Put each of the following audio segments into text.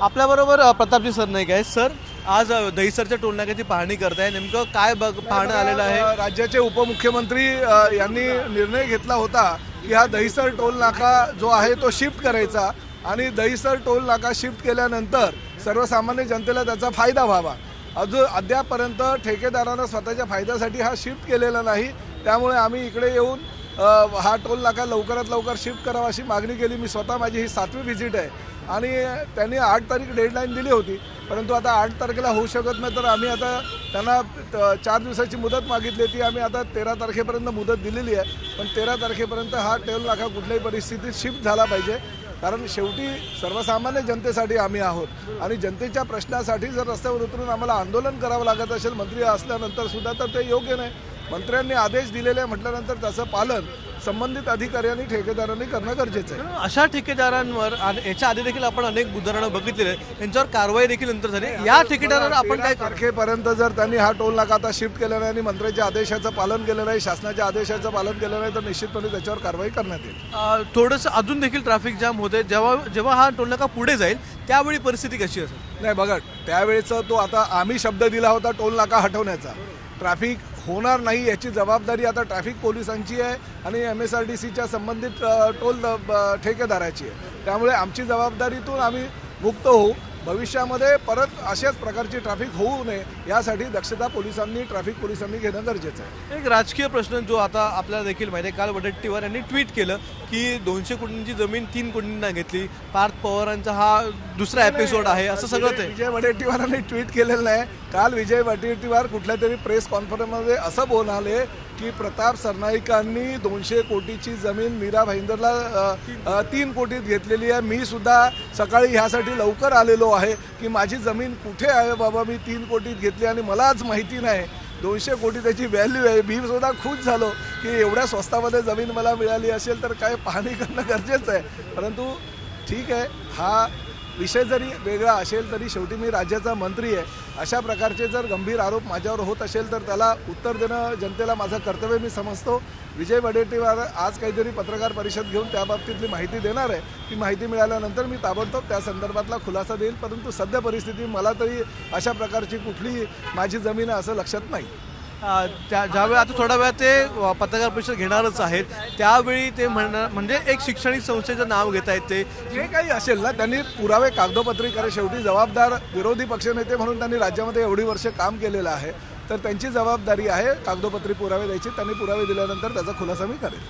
आपल्याबरोबर प्रतापजी सरनाईक आहे. सर, आज दहिसरच्या टोलनाक्याची पाहणी करताय, नेमकं काय पाहणं आलेलं आहे? राज्याचे उपमुख्यमंत्री यांनी निर्णय घेतला होता की हा दहिसर टोल नाका जो आहे तो शिफ्ट करायचा आणि दहिसर टोल नाका शिफ्ट केल्यानंतर सर्वसामान्य जनतेला त्याचा फायदा व्हावा. अद्यापर्यंत ठेकेदारानं स्वतःच्या फायद्यासाठी हा शिफ्ट केलेला नाही. त्यामुळे आम्ही इकडे येऊन हा टोल नाका लवकरात लवकर शिफ्ट करावा अशी मागणी केली. मी स्वतः माझी ही 7वी व्हिजिट आहे आणि त्यांनी 8 तारीख डेडलाईन दिली होती, परंतु आता 8 तारखेला होऊ शकत नाही. तर आम्ही आता त्यांना 4 दिवसाची मुदत मागितली होती. आम्ही आता 13 तारखेपर्यंत मुदत दिलेली आहे, पण 13 तारखेपर्यंत हा टोल नाका कुठल्याही परिस्थितीत शिफ्ट झाला पाहिजे. कारण शेवटी सर्वसामान्य जनतेसाठी आम्ही आहोत आणि जनतेच्या प्रश्नासाठी जर रस्त्यावर उतरून आम्हाला आंदोलन करावं लागत असेल मंत्री असल्यानंतर सुद्धा, तर ते योग्य नाही. मंत्र्यांनी आदेश दिलेले म्हटल्यानंतर त्याचं पालन संबंधित अधिकाऱ्यांनी ठेकेदारांनी करणं गरजेचं आहे. अशा ठेकेदारांवर याच्या आधी देखील आपण अनेक उदाहरणं बघितलेली आहेत, त्यांच्यावर कारवाई देखील नंतर झाली. या ठेकेदारांना आपण काय तारखेपर्यंत जर त्यांनी हा टोल नाका आता शिफ्ट केला नाही आणि मंत्र्यांच्या आदेशाचं पालन केलं नाही, शासनाच्या आदेशाचं पालन केलं नाही, तर निश्चितपणे त्याच्यावर कारवाई करण्यात येईल. थोडंसं अजून देखील ट्रॅफिक जाम होते. जेव्हा हा टोल नाका पुढे जाईल त्यावेळी परिस्थिती कशी असेल? नाही बघा, त्यावेळेचा तो आता आम्ही शब्द दिला होता टोल नाका हटवण्याचा. ट्रॅफिक होणार नाही याची जबाबदारी आता ट्रॅफिक पोलिसांची आहे आणि MSRTCच्या संबंधित टोल ठेकेदाराची आहे. त्यामुळे आमची जबाबदारीतून आम्ही मुक्त होऊ. भविष्यामध्ये परत अशाच प्रकारची ट्रॅफिक होऊ नये यासाठी दक्षता ट्रॅफिक पोलिसांनी घेणं गरजेचं आहे. एक राजकीय प्रश्न जो आता आपल्याला देखील माहिती आहे, काल वडेट्टीवार यांनी ट्विट केलं की 200 कोटींची जमीन 3 कोटींना घेतली. पार्थ पवारांचा हा दुसरा एपिसोड आहे असं सगळं ते विजय वडेट्टीवारांनी ट्विट केलेलं नाही. काल विजय वडेट्टीवार कुठल्या तरी प्रेस कॉन्फरन्समध्ये असं बोलले की प्रताप सरनाईकांनी 200 कोटीची जमीन मीरा भाईंदरला 3 कोटीत घेतलेली आहे. मी सुद्धा सकाळी ह्यासाठी लवकर आलेलो आहे की माझी जमीन कुठे आहे बाबा, मी 3 कोटीत घेतली आणि मलाच माहिती नाही 200 कोटी त्याची व्हॅल्यू आहे. मी सुद्धा खुश झालो की एवढ्या स्वस्तामध्ये जमीन मला मिळाली असेल तर काय पाहणी करणं गरजेचं आहे. परंतु ठीक आहे, हा विषय जरी वेगळा असेल तरी शेवटी मी राज्याचा मंत्री आहे. अशा प्रकारचे जर गंभीर आरोप माझ्यावर होत असेल तर त्याला उत्तर देणं जनतेला माझं कर्तव्य मी समजतो. विजय वडेट्टीवार आज काहीतरी पत्रकार परिषद घेऊन त्या बाबतीतली माहिती देणार आहे. ती माहिती मिळाल्यानंतर मी ताबडतोब त्या संदर्भातला खुलासा देईल. परंतु सध्या परिस्थिती मला तरी अशा प्रकारची कुठली माझी जमीन आहे असं लक्षात नाही. ज्यावेळी आता थोड्या वेळात ते पत्रकार परिषद घेणारच आहेत, त्यावेळी ते म्हणजे एक शैक्षणिक संस्थेचं नाव घेत आहेत. ते जे काही असेल ना, त्यांनी पुरावे कागदोपत्री करे. शेवटी जबाबदार विरोधी पक्षनेते म्हणून त्यांनी राज्यामध्ये एवढी वर्ष काम केलेलं आहे, तर त्यांची जबाबदारी आहे कागदोपत्री पुरावे द्यायची. त्यांनी पुरावे दिल्यानंतर त्याचा खुलासा मी करेन.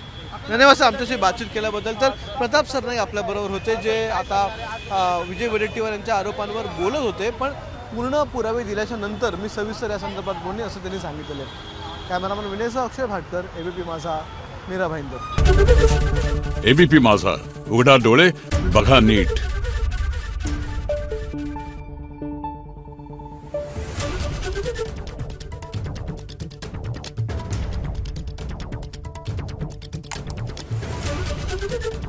धन्यवाद आमच्याशी बातचीत केल्याबद्दल. तर प्रताप सरनाईक आपल्याबरोबर होते, जे आता विजय वडेट्टीवार यांच्या आरोपांवर बोलत होते, पण पूर्ण पुरावे दिल्याच्या नंतर मी सविस्तर या संदर्भात बोलणे असं त्यांनी सांगितलेलं आहे. कॅमेरामन विनयसह अक्षय भाटकर, ABP माझा, मीरा भाईंदर. ABP माझा, उघडा डोळे बघा नीट. Thank you.